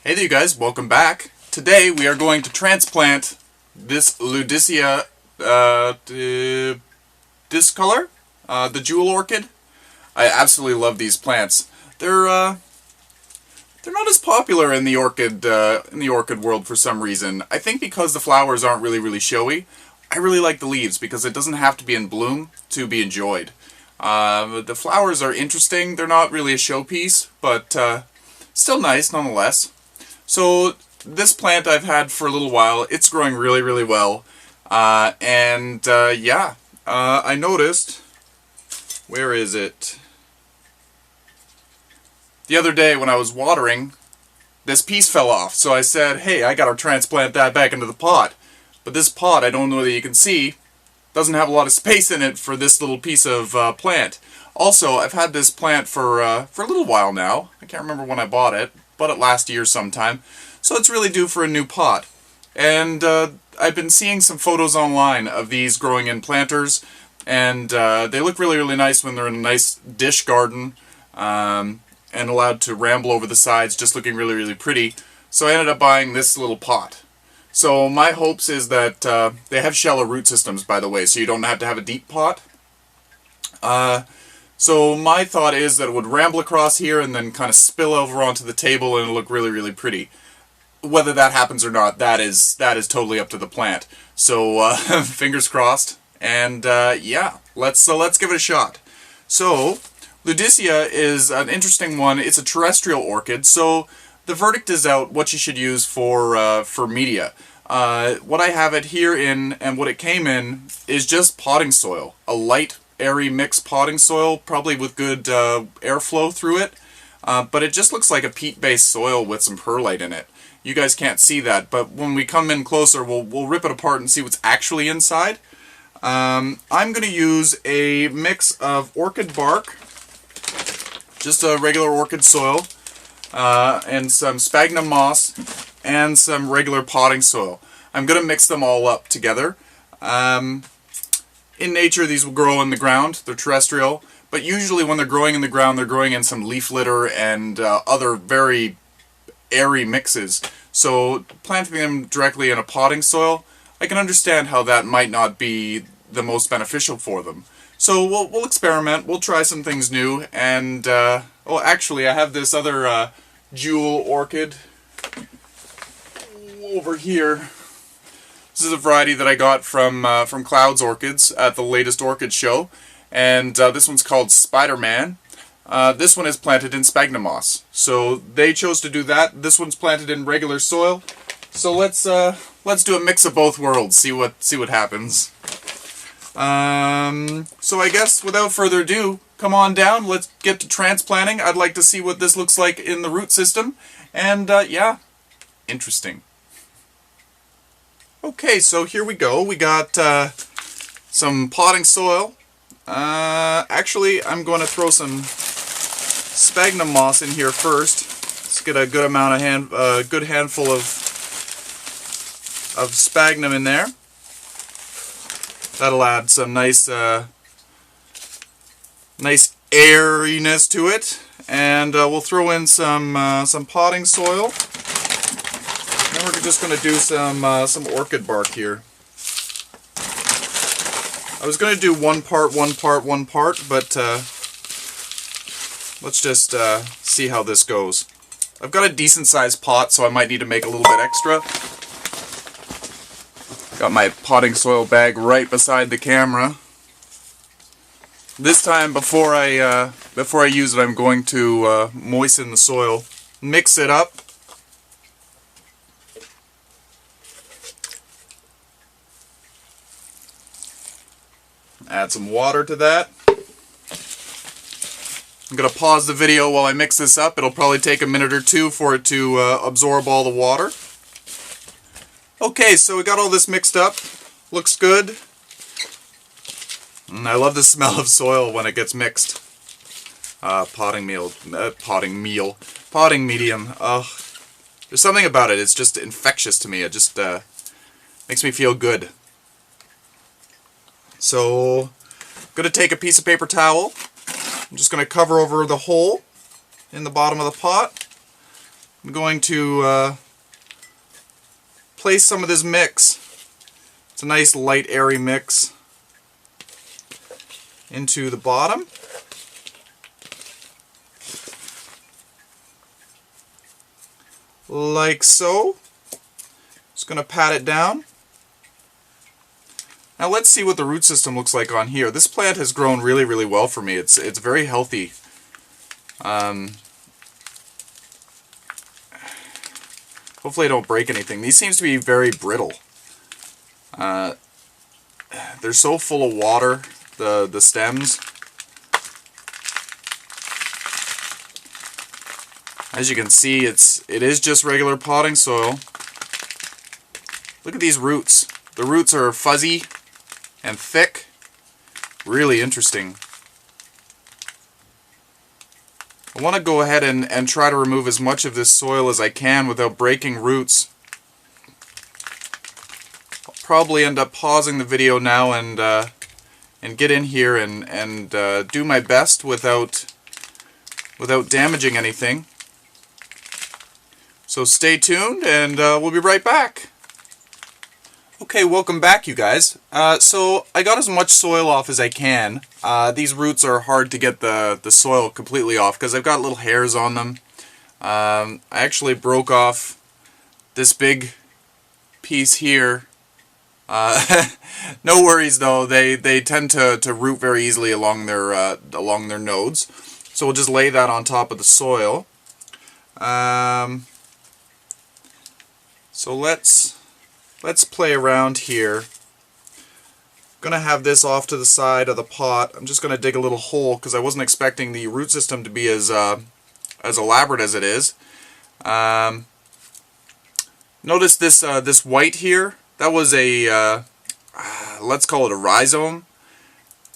Hey there you guys, welcome back. Today we are going to transplant this Ludisia discolor, the jewel orchid. I absolutely love these plants. They're not as popular in the orchid world for some reason. I think because the flowers aren't really showy. I really like the leaves because it doesn't have to be in bloom to be enjoyed. The flowers are interesting. They're not really a showpiece, but still nice nonetheless. So this plant I've had for a little while. It's growing really well. I noticed, where is it? The other day when I was watering, this piece fell off. So I said, hey, I gotta transplant that back into the pot. But this pot, I don't know that you can see, doesn't have a lot of space in it for this little piece of plant. Also, I've had this plant for a little while now. I can't remember when I bought it. Bought it last year sometime. So it's really due for a new pot. And I've been seeing some photos online of these growing in planters. And they look really nice when they're in a nice dish garden. And allowed to ramble over the sides, just looking really pretty. So I ended up buying this little pot. So my hopes is that they have shallow root systems, by the way, so you don't have to have a deep pot. So my thought is that it would ramble across here and then kind of spill over onto the table and it'll look really pretty. Whether that happens or not, that is totally up to the plant. So fingers crossed. And yeah, let's give it a shot. So Ludisia is an interesting one. It's a terrestrial orchid, so the verdict is out what you should use for media. What I have it here in, and what it came in, is just potting soil. A light, airy mixed potting soil, probably with good airflow through it. But it just looks like a peat-based soil with some perlite in it. You guys can't see that, but when we come in closer, we'll rip it apart and see what's actually inside. I'm going to use a mix of orchid bark, just a regular orchid soil, and some sphagnum moss, and some regular potting soil. I'm going to mix them all up together. In nature, these will grow in the ground. They're terrestrial, but usually when they're growing in the ground, they're growing in some leaf litter and other very airy mixes. So planting them directly in a potting soil, I can understand how that might not be the most beneficial for them. So we'll experiment, we'll try some things new, and, oh, actually, I have this other jewel orchid over here. This is a variety that I got from Cloud's Orchids at the latest orchid show, and this one's called Spider-Man. This one is planted in sphagnum moss, so they chose to do that. This one's planted in regular soil, so let's do a mix of both worlds, see what happens. So I guess without further ado, come on down, let's get to transplanting. I'd like to see what this looks like in the root system, and yeah, interesting. Okay, so here we go. We got some potting soil. Actually, I'm going to throw some sphagnum moss in here first. Let's get a good amount of good handful of sphagnum in there. That'll add some nice airiness to it, and we'll throw in some potting soil. Then we're just going to do some orchid bark here. I was going to do one part, but let's just see how this goes. I've got a decent sized pot, so I might need to make a little bit extra. Got my potting soil bag right beside the camera. This time, before I use it, I'm going to moisten the soil, mix it up. Add some water to that. I'm going to pause the video while I mix this up. It'll probably take a minute or two for it to absorb all the water. Okay, so we got all this mixed up. Looks good. I love the smell of soil when it gets mixed. Potting medium. Ugh. There's something about it. It's just infectious to me. It just makes me feel good. So, I'm going to take a piece of paper towel. I'm just going to cover over the hole in the bottom of the pot. I'm going to place some of this mix. It's a nice light airy mix into the bottom. Like so. Just going to pat it down. Now let's see what the root system looks like on here. This plant has grown really, really well for me. It's very healthy. Hopefully I don't break anything. These seems to be very brittle. They're so full of water, the stems. As you can see, it is just regular potting soil. Look at these roots. The roots are fuzzy and thick. Really interesting. I want to go ahead and try to remove as much of this soil as I can without breaking roots. I'll probably end up pausing the video now and get in here and do my best without damaging anything. So stay tuned and we'll be right back. Okay, welcome back, you guys. So I got as much soil off as I can. These roots are hard to get the soil completely off because I've got little hairs on them. I actually broke off this big piece here. No worries though, they tend to root very easily along their nodes. So we'll just lay that on top of the soil. So let's play around here. I'm gonna have this off to the side of the pot. I'm just gonna dig a little hole because I wasn't expecting the root system to be as elaborate as it is. Notice this white here. That was a let's call it a rhizome.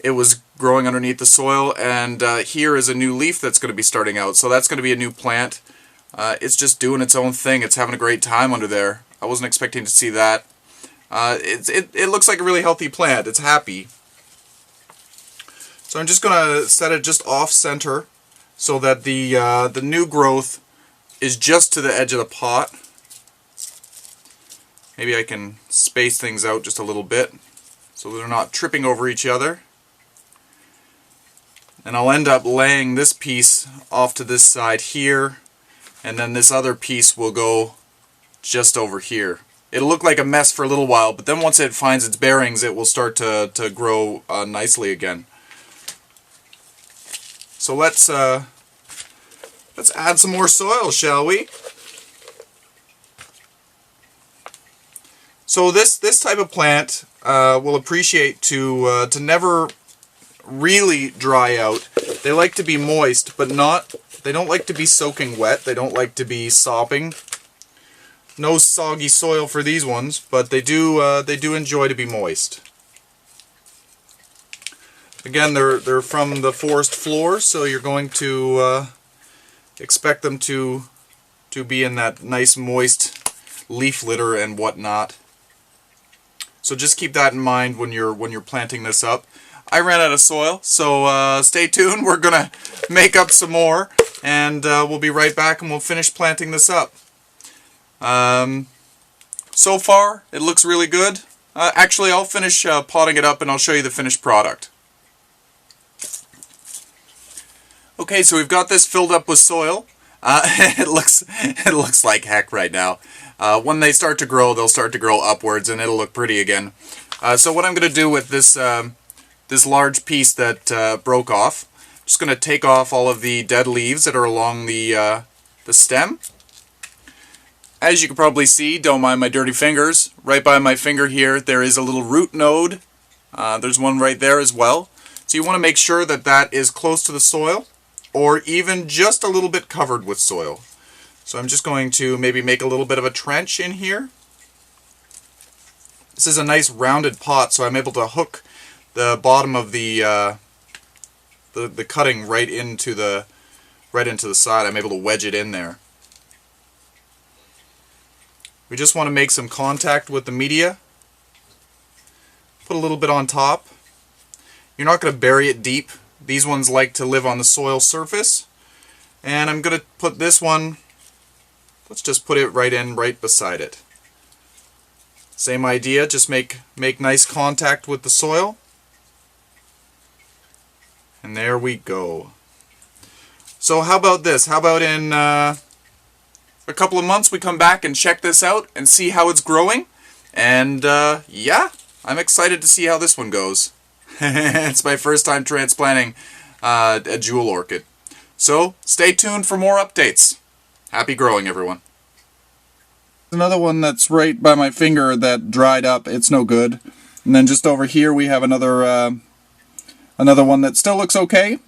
It was growing underneath the soil, and here is a new leaf that's going to be starting out. So that's going to be a new plant. It's just doing its own thing. It's having a great time under there. I wasn't expecting to see that. It looks like a really healthy plant. It's happy. So I'm just going to set it just off center so that the new growth is just to the edge of the pot. Maybe I can space things out just a little bit so they're not tripping over each other. And I'll end up laying this piece off to this side here, and then this other piece will go just over here. It'll look like a mess for a little while, but then once it finds its bearings, it will start to grow nicely again. So let's add some more soil, shall we? So this type of plant will appreciate to never really dry out. They like to be moist, but they don't like to be soaking wet. They don't like to be sopping. No soggy soil for these ones, but they do enjoy to be moist. Again, they're from the forest floor, so you're going to expect them to be in that nice moist leaf litter and whatnot. So just keep that in mind when you're planting this up. I ran out of soil, so stay tuned. We're gonna make up some more, and we'll be right back, and we'll finish planting this up. So far, it looks really good. Actually, I'll finish potting it up, and I'll show you the finished product. Okay, so we've got this filled up with soil. It looks like heck right now. When they start to grow, they'll start to grow upwards, and it'll look pretty again. So what I'm going to do with this large piece that broke off, I'm just going to take off all of the dead leaves that are along the stem. As you can probably see, don't mind my dirty fingers, right by my finger here there is a little root node. There's one right there as well. So you want to make sure that that is close to the soil, or even just a little bit covered with soil. So I'm just going to maybe make a little bit of a trench in here. This is a nice rounded pot, so I'm able to hook the bottom of the cutting right into the side. I'm able to wedge it in there. We just want to make some contact with the media. Put a little bit on top. You're not going to bury it deep. These ones like to live on the soil surface. And I'm going to put this one let's just put it right beside it. Same idea, just make nice contact with the soil. And there we go. So how about this? How about in a couple of months we come back and check this out and see how it's growing? And yeah, I'm excited to see how this one goes. It's my first time transplanting a jewel orchid. So stay tuned for more updates. Happy growing, everyone. Another one that's right by my finger that dried up. It's no good. And then just over here we have another one that still looks okay.